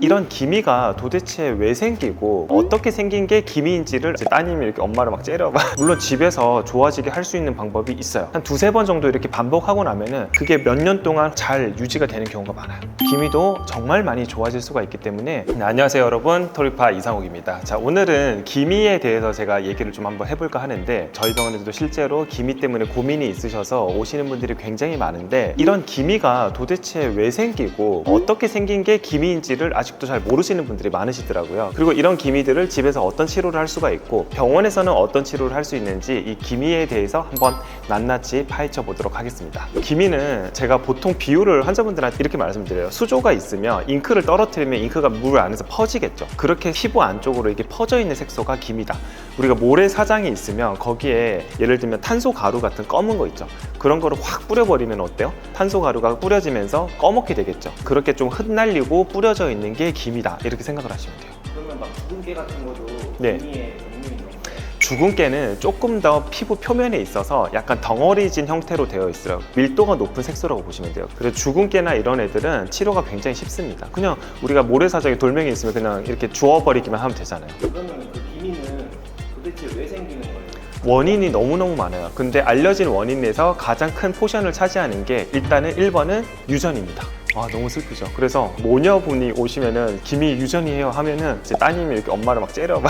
이런 기미가 도대체 왜 생기고 어떻게 생긴 게 기미인지를 제 따님이 이렇게 엄마를 막 째려봐. 물론 집에서 좋아지게 할 수 있는 방법이 있어요. 한 두세 번 정도 이렇게 반복하고 나면은 그게 몇 년 동안 잘 유지가 되는 경우가 많아요. 기미도 정말 많이 좋아질 수가 있기 때문에. 안녕하세요 여러분, 토리파 이상욱입니다. 자, 오늘은 기미에 대해서 제가 얘기를 좀 한번 해볼까 하는데, 저희 병원에도 실제로 기미 때문에 고민이 있으셔서 오시는 분들이 굉장히 많은데, 이런 기미가 도대체 왜 생기고 어떻게 생긴 게 기미인지를 아직도 잘 모르시는 분들이 많으시더라고요. 그리고 이런 기미들을 집에서 어떤 치료를 할 수가 있고 병원에서는 어떤 치료를 할 수 있는지, 이 기미에 대해서 한번 낱낱이 파헤쳐 보도록 하겠습니다. 기미는 제가 보통 비유를 환자분들한테 이렇게 말씀드려요. 수조가 있으면 잉크를 떨어뜨리면 잉크가 물 안에서 퍼지겠죠. 그렇게 피부 안쪽으로 이렇게 퍼져 있는 색소가 기미다. 우리가 모래사장이 있으면 거기에 예를 들면 탄소 가루 같은 검은 거 있죠. 그런 거를 확 뿌려버리면 어때요? 탄소 가루가 뿌려지면서 꺼멓게 되겠죠. 그렇게 좀 흩날리고 뿌려져 있는 게 기미다, 이렇게 생각을 하시면 돼요. 그러면 막 죽은 깨 같은 것도 네. 기미의 종류인 건가요? 죽은 깨는 조금 더 피부 표면에 있어서 약간 덩어리진 형태로 되어 있어요. 밀도가 높은 색소라고 보시면 돼요. 그래서 죽은 깨나 이런 애들은 치료가 굉장히 쉽습니다. 그냥 우리가 모래사장에 돌멩이 있으면 그냥 이렇게 주워버리기만 하면 되잖아요. 그러면 그 기미는 도대체 왜 생기는 거예요? 원인이 너무너무 많아요. 근데 알려진 원인 내에서 가장 큰 포션을 차지하는 게 일단은 1번은 유전입니다. 아, 너무 슬프죠. 그래서 모녀분이 오시면은 기미 유전이에요 하면은 제 따님이 이렇게 엄마를 막 째려봐.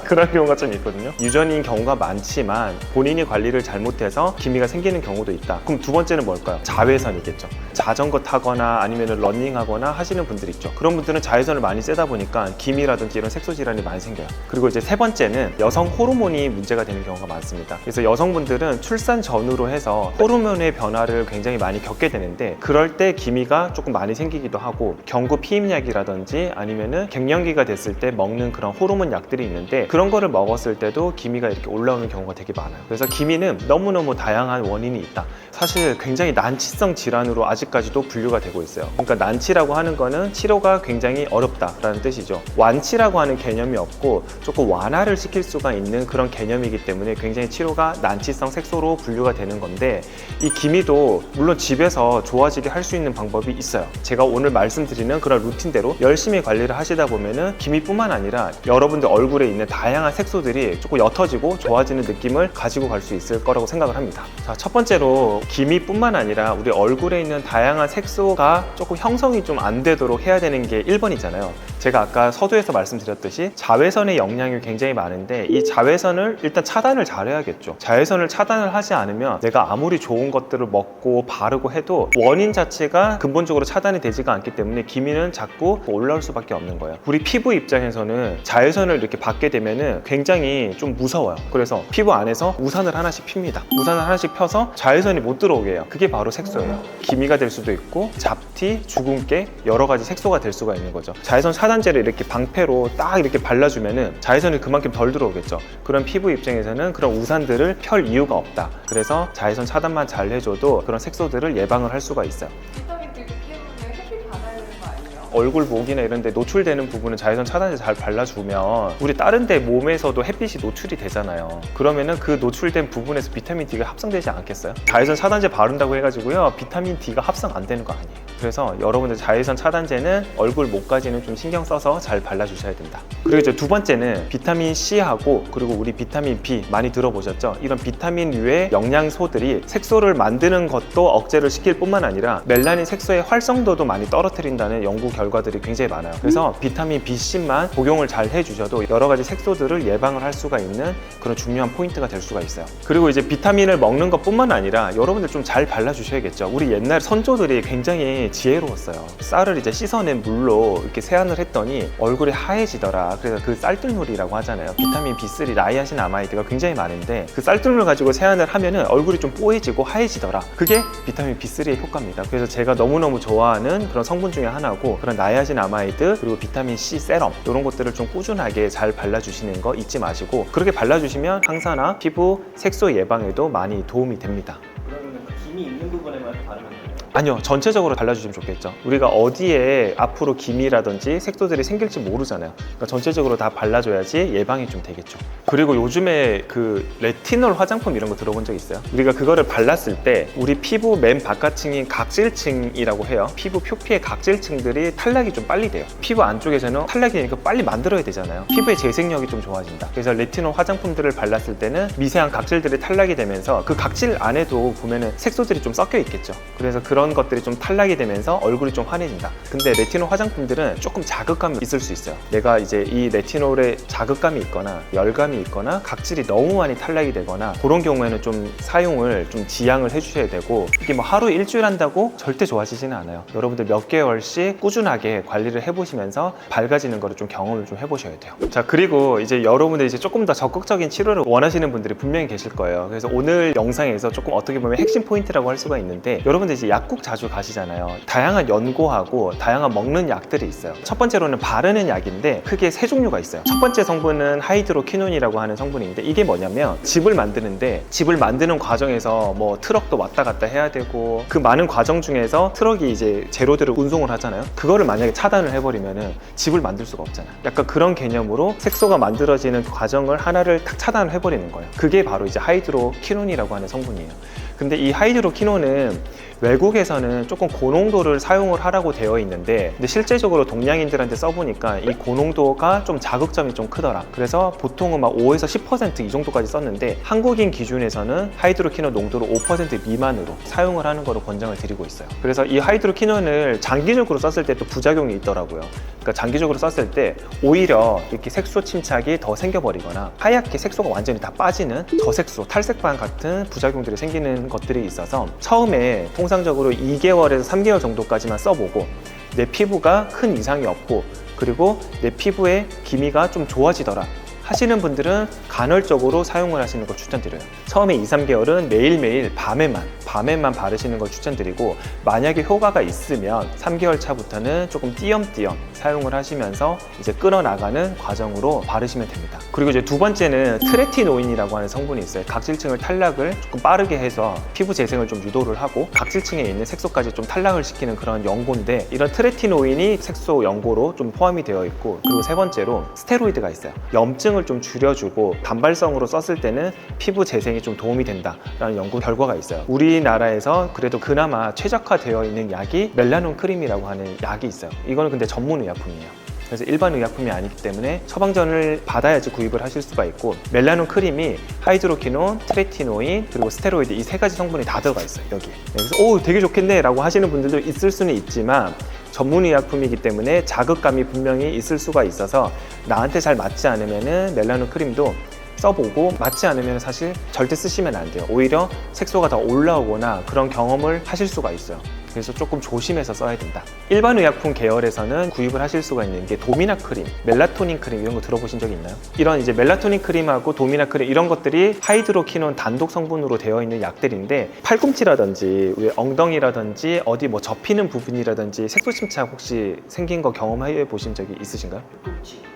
그런 경우가 좀 있거든요. 유전인 경우가 많지만 본인이 관리를 잘못해서 기미가 생기는 경우도 있다. 그럼 두 번째는 뭘까요? 자외선이겠죠. 자전거 타거나 아니면 러닝하거나 하시는 분들 있죠. 그런 분들은 자외선을 많이 쐬다 보니까 기미라든지 이런 색소 질환이 많이 생겨요. 그리고 이제 세 번째는 여성 호르몬이 문제가 되는 경우가 많습니다. 그래서 여성분들은 출산 전후로 해서 호르몬의 변화를 굉장히 많이 겪게 되는데, 그럴 때 기미가 조금 많이 생기기도 하고, 경구 피임약이라든지 아니면은 갱년기가 됐을 때 먹는 그런 호르몬 약들이 있는데, 그런 거를 먹었을 때도 기미가 이렇게 올라오는 경우가 되게 많아요. 그래서 기미는 너무너무 다양한 원인이 있다. 사실 굉장히 난치성 질환으로 아직까지도 분류가 되고 있어요. 그러니까 난치라고 하는 거는 치료가 굉장히 어렵다라는 뜻이죠. 완치라고 하는 개념이 없고 조금 완화를 시킬 수가 있는 그런 개념이기 때문에 굉장히 치료가 난치성 색소로 분류가 되는 건데, 이 기미도 물론 집에서 좋아지게 할 수 있는 방법이 있어요. 제가 오늘 말씀드리는 그런 루틴대로 열심히 관리를 하시다 보면은 기미뿐만 아니라 여러분들 얼굴에 있는 다양한 색소들이 조금 옅어지고 좋아지는 느낌을 가지고 갈 수 있을 거라고 생각을 합니다. 자, 첫 번째로 기미뿐만 아니라 우리 얼굴에 있는 다양한 색소가 조금 형성이 좀 안 되도록 해야 되는 게 1번이잖아요. 제가 아까 서두에서 말씀드렸듯이 자외선의 영향이 굉장히 많은데, 이 자외선을 일단 차단을 잘 해야겠죠. 자외선을 차단을 하지 않으면 내가 아무리 좋은 것들을 먹고 바르고 해도 원인 자체가 근본적으로 차단이 되지가 않기 때문에 기미는 자꾸 올라올 수밖에 없는 거예요. 우리 피부 입장에서는 자외선을 이렇게 받게 되면은 굉장히 좀 무서워요. 그래서 피부 안에서 우산을 하나씩 핍니다. 우산을 하나씩 펴서 자외선이 못 들어오게 해요. 그게 바로 색소예요. 기미가 될 수도 있고 잡티, 주근깨, 여러 가지 색소가 될 수가 있는 거죠. 자외선 차단제를 이렇게 방패로 딱 이렇게 발라주면은 자외선이 그만큼 덜 들어오겠죠. 그런 피부 입장에서는 그런 우산들을 펼 이유가 없다. 그래서 자외선 차단만 잘 해줘도 그런 색소들을 예방을 할 수가 있어요. 비타민 D 때문에 햇빛 받아야 되는 거 아니에요? 얼굴, 목이나 이런 데 노출되는 부분은 자외선 차단제 잘 발라주면 우리 다른 데 몸에서도 햇빛이 노출이 되잖아요. 그러면은 그 노출된 부분에서 비타민 D가 합성되지 않겠어요? 자외선 차단제 바른다고 해가지고요, 비타민 D가 합성 안 되는 거 아니에요. 그래서 여러분들 자외선 차단제는 얼굴, 목까지는 좀 신경 써서 잘 발라주셔야 된다. 그리고 이제 두 번째는 비타민 C하고, 그리고 우리 비타민 B 많이 들어보셨죠? 이런 비타민류의 영양소들이 색소를 만드는 것도 억제를 시킬 뿐만 아니라 멜라닌 색소의 활성도도 많이 떨어뜨린다는 연구 결과들이 굉장히 많아요. 그래서 비타민 B10만 복용을 잘 해주셔도 여러 가지 색소들을 예방을 할 수가 있는 그런 중요한 포인트가 될 수가 있어요. 그리고 이제 비타민을 먹는 것 뿐만 아니라 여러분들 좀 잘 발라주셔야겠죠. 우리 옛날 선조들이 굉장히 지혜로웠어요. 쌀을 이제 씻어낸 물로 이렇게 세안을 했더니 얼굴이 하얘지더라. 그래서 그 쌀뜨물이라고 하잖아요. 비타민 B3, 나이아신 아마이드가 굉장히 많은데, 그 쌀뜨물 가지고 세안을 하면은 얼굴이 좀 뽀얘지고 하얘지더라. 그게 비타민 B3의 효과입니다. 그래서 제가 너무너무 좋아하는 그런 성분 중에 하나고, 그런 나이아신 아마이드 그리고 비타민 C 세럼, 이런 것들을 좀 꾸준하게 잘 발라주시는 거 잊지 마시고, 그렇게 발라주시면 항산화, 피부 색소 예방에도 많이 도움이 됩니다. 그러면 그 기미 있는 부분에만 바르면 돼요? 아니요, 전체적으로 발라주시면 좋겠죠. 우리가 어디에 앞으로 기미라든지 색소들이 생길지 모르잖아요. 그러니까 전체적으로 다 발라줘야지 예방이 좀 되겠죠. 그리고 요즘에 그 레티놀 화장품 이런 거 들어본 적 있어요? 우리가 그거를 발랐을 때 우리 피부 맨 바깥층인 각질층이라고 해요. 피부 표피의 각질층들이 탈락이 좀 빨리 돼요. 피부 안쪽에서는 탈락이 되니까 빨리 만들어야 되잖아요. 피부의 재생력이 좀 좋아진다. 그래서 레티놀 화장품들을 발랐을 때는 미세한 각질들이 탈락이 되면서 그 각질 안에도 보면은 색소들이 좀 섞여 있겠죠. 그래서 그런 것들이 좀 탈락이 되면서 얼굴이 좀 환해진다. 근데 레티놀 화장품들은 조금 자극감이 있을 수 있어요. 내가 이제 이 레티놀에 자극감이 있거나 열감이 있거나 각질이 너무 많이 탈락이 되거나 그런 경우에는 좀 사용을 좀 지양을 해주셔야 되고, 이게 뭐 하루 일주일 한다고 절대 좋아지지는 않아요. 여러분들 몇 개월씩 꾸준하게 관리를 해보시면서 밝아지는 거를 좀 경험을 좀 해보셔야 돼요. 자, 그리고 이제 여러분들 이제 조금 더 적극적인 치료를 원하시는 분들이 분명히 계실 거예요. 그래서 오늘 영상에서 조금 어떻게 보면 핵심 포인트라고 할 수가 있는데, 여러분들 이제 약국 자주 가시잖아요. 다양한 연고하고 다양한 먹는 약들이 있어요. 첫 번째로는 바르는 약인데 크게 세 종류가 있어요. 첫 번째 성분은 하이드로퀴논이라고 하는 성분인데, 이게 뭐냐면 즙을 만드는데, 즙을 만드는 과정에서 뭐 트럭도 왔다 갔다 해야 되고, 그 많은 과정 중에서 트럭이 이제 재료들을 운송을 하잖아요. 그거를 만약에 차단을 해버리면은 즙을 만들 수가 없잖아요. 약간 그런 개념으로 색소가 만들어지는 과정을 하나를 탁 차단을 해버리는 거예요. 그게 바로 이제 하이드로퀴논이라고 하는 성분이에요. 근데 이 하이드로퀴논은 외국에서는 조금 고농도를 사용을 하라고 되어 있는데, 근데 실제적으로 동양인들한테 써보니까 이 고농도가 좀 자극점이 좀 크더라. 그래서 보통은 막 5에서 10% 이 정도까지 썼는데, 한국인 기준에서는 하이드로퀴논 농도를 5% 미만으로 사용을 하는 거로 권장을 드리고 있어요. 그래서 이 하이드로퀴논을 장기적으로 썼을 때 또 부작용이 있더라고요. 그러니까 장기적으로 썼을 때 오히려 이렇게 색소 침착이 더 생겨버리거나 하얗게 색소가 완전히 다 빠지는 저색소, 탈색반 같은 부작용들이 생기는 것들이 있어서, 처음에 통상적으로 2개월에서 3개월 정도까지만 써보고 내 피부가 큰 이상이 없고 그리고 내 피부의 기미가 좀 좋아지더라 하시는 분들은 간헐적으로 사용을 하시는 걸 추천드려요. 처음에 2, 3개월은 매일매일 밤에만 바르시는 걸 추천드리고, 만약에 효과가 있으면 3개월 차부터는 조금 띄엄띄엄 사용을 하시면서 이제 끌어나가는 과정으로 바르시면 됩니다. 그리고 이제 두 번째는 트레티노인이라고 하는 성분이 있어요. 각질층을 탈락을 조금 빠르게 해서 피부 재생을 좀 유도를 하고 각질층에 있는 색소까지 좀 탈락을 시키는 그런 연고인데, 이런 트레티노인이 색소 연고로 좀 포함이 되어 있고, 그리고 세 번째로 스테로이드가 있어요. 염증을 좀 줄여주고 단발성으로 썼을 때는 피부 재생이 좀 도움이 된다라는 연구 결과가 있어요. 우리나라에서 그래도 그나마 최적화되어 있는 약이 멜라논 크림이라고 하는 약이 있어요. 이거는 근데 전문 의약품이에요. 그래서 일반 의약품이 아니기 때문에 처방전을 받아야지 구입을 하실 수가 있고, 멜라논 크림이 하이드로퀴논, 트레티노인, 그리고 스테로이드 이 세 가지 성분이 다 들어가 있어요, 여기에. 그래서 오, 되게 좋겠네 라고 하시는 분들도 있을 수는 있지만, 전문의약품이기 때문에 자극감이 분명히 있을 수가 있어서 나한테 잘 맞지 않으면은 멜라논 크림도 써보고, 맞지 않으면 사실 절대 쓰시면 안 돼요. 오히려 색소가 더 올라오거나 그런 경험을 하실 수가 있어요. 그래서 조금 조심해서 써야 된다. 일반 의약품 계열에서는 구입을 하실 수가 있는 게 도미나 크림, 멜라토닌 크림 이런 거 들어보신 적이 있나요? 이런 이제 멜라토닌 크림하고 도미나 크림 이런 것들이 하이드로퀴논 단독 성분으로 되어 있는 약들인데, 팔꿈치라든지 엉덩이라든지 어디 뭐 접히는 부분이라든지 색소 침착 혹시 생긴 거 경험해 보신 적이 있으신가요?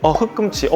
흑금치.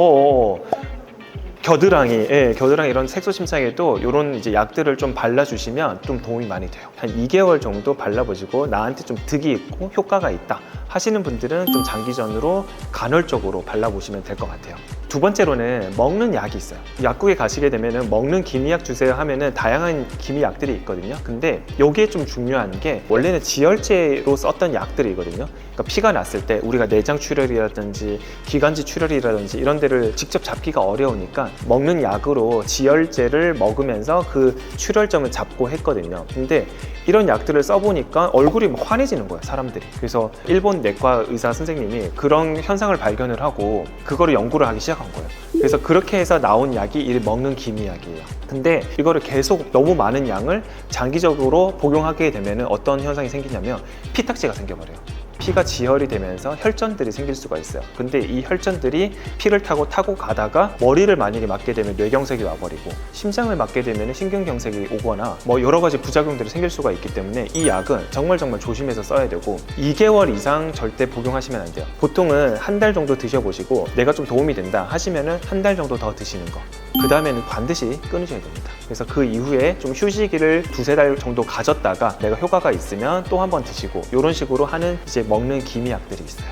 겨드랑이, 겨드랑이 이런 색소 침착에도 이런 이제 약들을 좀 발라주시면 좀 도움이 많이 돼요. 한 2개월 정도 발라보시고 나한테 좀 득이 있고 효과가 있다 하시는 분들은 좀 장기전으로 간헐적으로 발라보시면 될 것 같아요. 두 번째로는 먹는 약이 있어요. 약국에 가시게 되면은 먹는 기미약 주세요 하면은 다양한 기미약들이 있거든요. 근데 여기에 좀 중요한 게, 원래는 지혈제로 썼던 약들이거든요. 그러니까 피가 났을 때 우리가 내장 출혈이라든지 기관지 출혈이라든지 이런 데를 직접 잡기가 어려우니까 먹는 약으로 지혈제를 먹으면서 그 출혈점을 잡고 했거든요. 근데 이런 약들을 써보니까 얼굴이 막 환해지는 거예요, 사람들이. 그래서 일본 내과 의사 선생님이 그런 현상을 발견을 하고 그거를 연구를 하기 시작한 거예요. 그래서 그렇게 해서 나온 약이 이 먹는 기미약이에요. 근데 이거를 계속 너무 많은 양을 장기적으로 복용하게 되면 어떤 현상이 생기냐면 피탁지가 생겨버려요. 피가 지혈이 되면서 혈전들이 생길 수가 있어요. 근데 이 혈전들이 피를 타고 가다가 머리를 만약에 맞게 되면 뇌경색이 와버리고, 심장을 맞게 되면 신경경색이 오거나 뭐 여러 가지 부작용들이 생길 수가 있기 때문에 이 약은 정말 조심해서 써야 되고, 2개월 이상 절대 복용하시면 안 돼요. 보통은 한 달 정도 드셔보시고 내가 좀 도움이 된다 하시면은 한 달 정도 더 드시는 거. 그 다음에는 반드시 끊으셔야 됩니다. 그래서 그 이후에 좀 휴지기를 2-3달 정도 가졌다가 내가 효과가 있으면 또 한 번 드시고 이런 식으로 하는 이제 먹는 기미약들이 있어요.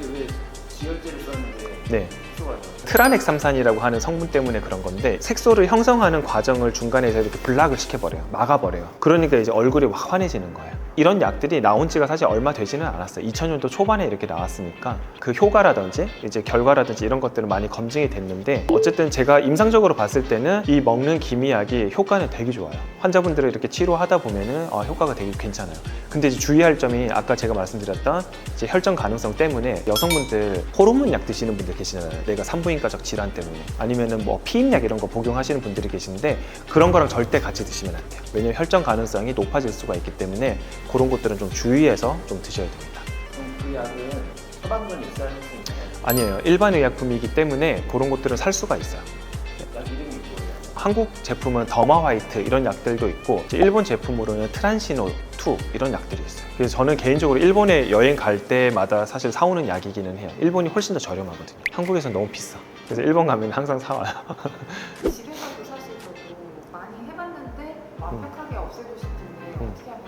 근데 왜 지혈제를 썼는데 네. 색소가 좀 트라넥삼산이라고 하는 성분 때문에 그런 건데 색소를 형성하는 과정을 중간에서 이렇게 블락을 시켜버려요. 막아버려요. 그러니까 이제 얼굴이 확 환해지는 거예요. 이런 약들이 나온 지가 사실 얼마 되지는 않았어요. 2000년도 초반에 이렇게 나왔으니까 그 효과라든지 이제 결과라든지 이런 것들은 많이 검증이 됐는데 어쨌든 제가 임상적으로 봤을 때는 이 먹는 기미약이 효과는 되게 좋아요. 환자분들을 이렇게 치료하다 보면은 효과가 되게 괜찮아요. 근데 이제 주의할 점이 아까 제가 말씀드렸던 이제 혈전 가능성 때문에 여성분들 호르몬 약 드시는 분들 계시잖아요. 내가 산부인과적 질환 때문에 아니면은 뭐 피임약 이런 거 복용하시는 분들이 계신데 그런 거랑 절대 같이 드시면 안 돼요. 왜냐면 혈전 가능성이 높아질 수가 있기 때문에 그런 것들은 좀 주의해서 좀 드셔야 됩니다. 그럼 그 약은 처방전이 있어야 할 수 있나요? 아니에요. 일반 의약품이기 때문에 그런 것들은 살 수가 있어요. 약 이름이 뭐예요? 한국 제품은 더마 화이트 이런 약들도 있고 이제 일본 제품으로는 트란시노 2 이런 약들이 있어요. 그래서 저는 개인적으로 일본에 여행 갈 때마다 사실 사오는 약이기는 해요. 일본이 훨씬 더 저렴하거든요. 한국에서는 너무 비싸. 그래서 일본 가면 항상 사와요. 집에서도 사실 저도 많이 해봤는데 완벽하게 없애고 싶은데 어떻게 하면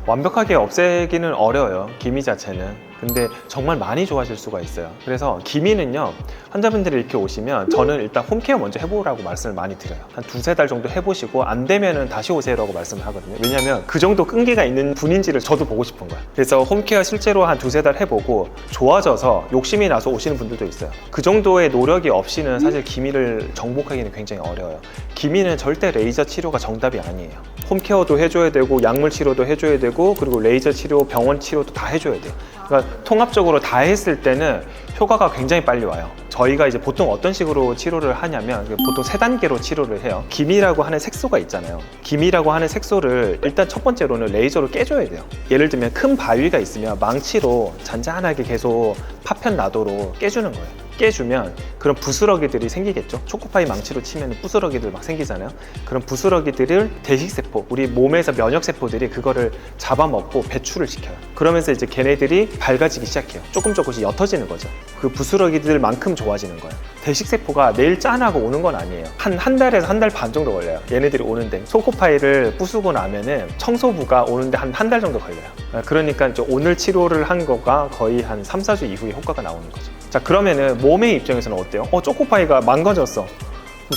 완벽하게 없애기는 어려워요. 기미 자체는. 근데 정말 많이 좋아질 수가 있어요. 그래서 기미는요, 환자분들이 이렇게 오시면 저는 일단 홈케어 먼저 해보라고 말씀을 많이 드려요. 한 2-3달 정도 해보시고 안 되면은 다시 오세요라고 말씀을 하거든요. 왜냐면 그 정도 끈기가 있는 분인지를 저도 보고 싶은 거예요. 그래서 홈케어 실제로 한 2-3달 해보고 좋아져서 욕심이 나서 오시는 분들도 있어요. 그 정도의 노력이 없이는 사실 기미를 정복하기는 굉장히 어려워요. 기미는 절대 레이저 치료가 정답이 아니에요. 홈케어도 해줘야 되고 약물 치료도 해줘야 되고 그리고 레이저 치료, 병원 치료도 다 해줘야 돼요. 그러니까 통합적으로 다 했을 때는 효과가 굉장히 빨리 와요. 저희가 이제 보통 어떤 식으로 치료를 하냐면 보통 3단계로 치료를 해요. 기미라고 하는 색소가 있잖아요. 기미라고 하는 색소를 일단 첫 번째로는 레이저로 깨줘야 돼요. 예를 들면 큰 바위가 있으면 망치로 잔잔하게 계속 파편 나도록 깨주는 거예요. 깨주면 그런 부스러기들이 생기겠죠. 초코파이 망치로 치면 부스러기들 막 생기잖아요. 그런 부스러기들을 대식세포, 우리 몸에서 면역세포들이 그거를 잡아먹고 배출을 시켜요. 그러면서 이제 걔네들이 밝아지기 시작해요. 조금씩 옅어지는 거죠. 그 부스러기들만큼 좋아지는 거예요. 대식세포가 내일 짠하고 오는 건 아니에요. 한 달에서 한 달 반 정도 걸려요. 얘네들이 오는데 초코파이를 부수고 나면은 청소부가 오는데 한 달 정도 걸려요. 그러니까 이제 오늘 치료를 한 거가 거의 한 3-4주 이후에 효과가 나오는 거죠. 자, 그러면은 몸의 입장에서는 어때요? 초코파이가 망가졌어.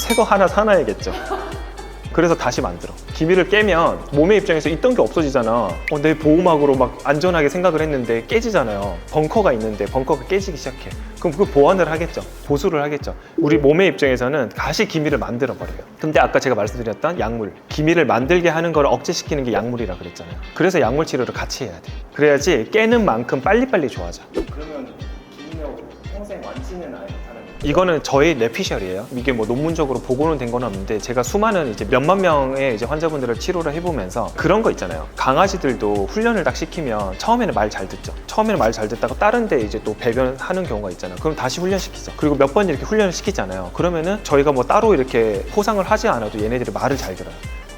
새 거 하나 사놔야겠죠. 그래서 다시 만들어. 기미를 깨면 몸의 입장에서 있던 게 없어지잖아. 내 보호막으로 막 안전하게 생각을 했는데 깨지잖아요. 벙커가 있는데 벙커가 깨지기 시작해. 그럼 그걸 보완을 하겠죠. 보수를 하겠죠. 우리 몸의 입장에서는 다시 기미를 만들어 버려요. 근데 아까 제가 말씀드렸던 약물, 기미를 만들게 하는 걸 억제시키는 게 약물이라 그랬잖아요. 그래서 약물 치료를 같이 해야 돼요. 그래야지 깨는 만큼 빨리빨리 좋아져. 그러면 기미하고 평생 완치는 아예 못하는 거예요? 이거는 저의 뇌피셜이에요. 이게 뭐 논문적으로 보고는 된 건 없는데 제가 수많은 이제 몇만 명의 이제 환자분들을 치료를 해보면서 그런 거 있잖아요. 강아지들도 훈련을 딱 시키면 처음에는 말 잘 듣죠. 처음에는 말 잘 듣다가 다른 데 이제 또 배변하는 경우가 있잖아요. 그럼 다시 훈련시키죠. 그리고 몇 번 이렇게 훈련을 시키잖아요. 그러면은 저희가 뭐 따로 이렇게 포상을 하지 않아도 얘네들이 말을 잘 들어요.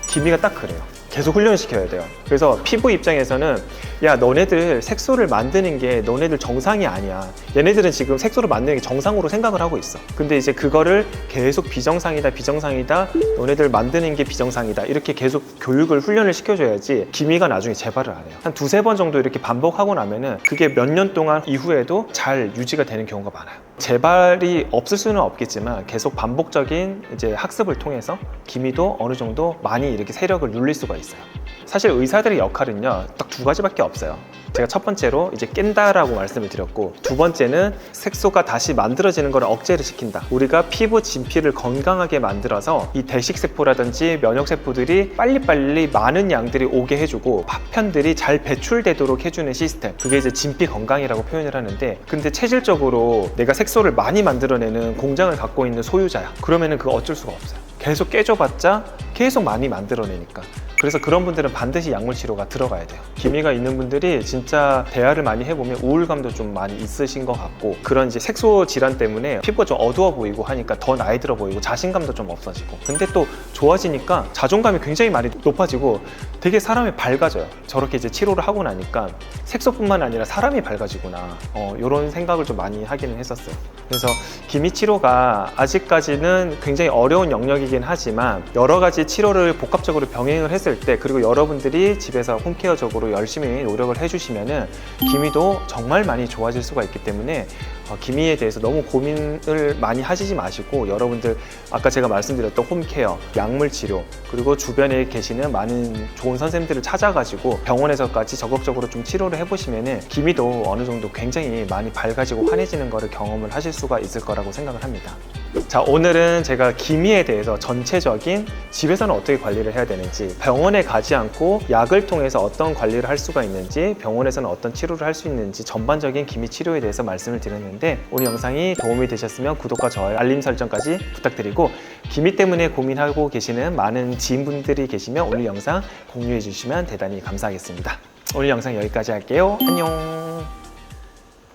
기미가 딱 그래요. 계속 훈련시켜야 돼요. 그래서 피부 입장에서는 야, 너네들 색소를 만드는 게 너네들 정상이 아니야. 얘네들은 지금 색소를 만드는 게 정상으로 생각을 하고 있어. 근데 이제 그거를 계속 비정상이다, 비정상이다, 너네들 만드는 게 비정상이다, 이렇게 계속 교육을 훈련을 시켜줘야지 기미가 나중에 재발을 안 해요. 한 2-3번 정도 이렇게 반복하고 나면은 그게 몇 년 동안 이후에도 잘 유지가 되는 경우가 많아요. 재발이 없을 수는 없겠지만 계속 반복적인 이제 학습을 통해서 기미도 어느 정도 많이 이렇게 세력을 눌릴 수가 있어요. 사실 의사들의 역할은요, 딱 2가지밖에 없어요. 제가 첫 번째로 이제 깬다라고 말씀을 드렸고, 두 번째는 색소가 다시 만들어지는 걸 억제를 시킨다. 우리가 피부 진피를 건강하게 만들어서 이 대식세포라든지 면역세포들이 빨리빨리 많은 양들이 오게 해주고 파편들이 잘 배출되도록 해주는 시스템, 그게 이제 진피 건강이라고 표현을 하는데, 근데 체질적으로 내가 색소를 많이 만들어내는 공장을 갖고 있는 소유자야. 그러면은 그거 어쩔 수가 없어요. 계속 깨줘봤자 계속 많이 만들어내니까. 그래서 그런 분들은 반드시 약물 치료가 들어가야 돼요. 기미가 있는 분들이 진짜 대화를 많이 해보면 우울감도 좀 많이 있으신 것 같고, 그런 이제 색소 질환 때문에 피부가 좀 어두워 보이고 하니까 더 나이 들어 보이고 자신감도 좀 없어지고, 근데 또 좋아지니까 자존감이 굉장히 많이 높아지고 되게 사람이 밝아져요. 저렇게 이제 치료를 하고 나니까 색소뿐만 아니라 사람이 밝아지구나, 이런 생각을 좀 많이 하기는 했었어요. 그래서 기미 치료가 아직까지는 굉장히 어려운 영역이긴 하지만 여러 가지 치료를 복합적으로 병행을 했을 때, 그리고 여러분들이 집에서 홈케어적으로 열심히 노력을 해주시면은 기미도 정말 많이 좋아질 수가 있기 때문에 기미에 대해서 너무 고민을 많이 하시지 마시고, 여러분들 아까 제가 말씀드렸던 홈케어, 약물 치료, 그리고 주변에 계시는 많은 좋은 선생님들을 찾아가지고 병원에서까지 적극적으로 좀 치료를 해보시면은 기미도 어느 정도 굉장히 많이 밝아지고 환해지는 거를 경험을 하실 수가 있을 거라고 생각을 합니다. 자, 오늘은 제가 기미에 대해서 전체적인 집에서는 어떻게 관리를 해야 되는지, 병원에 가지 않고 약을 통해서 어떤 관리를 할 수가 있는지, 병원에서는 어떤 치료를 할 수 있는지 전반적인 기미 치료에 대해서 말씀을 드렸는데, 오늘 영상이 도움이 되셨으면 구독과 좋아요, 알림 설정까지 부탁드리고, 기미 때문에 고민하고 계시는 많은 지인분들이 계시면 오늘 영상 공유해 주시면 대단히 감사하겠습니다. 오늘 영상 여기까지 할게요. 안녕.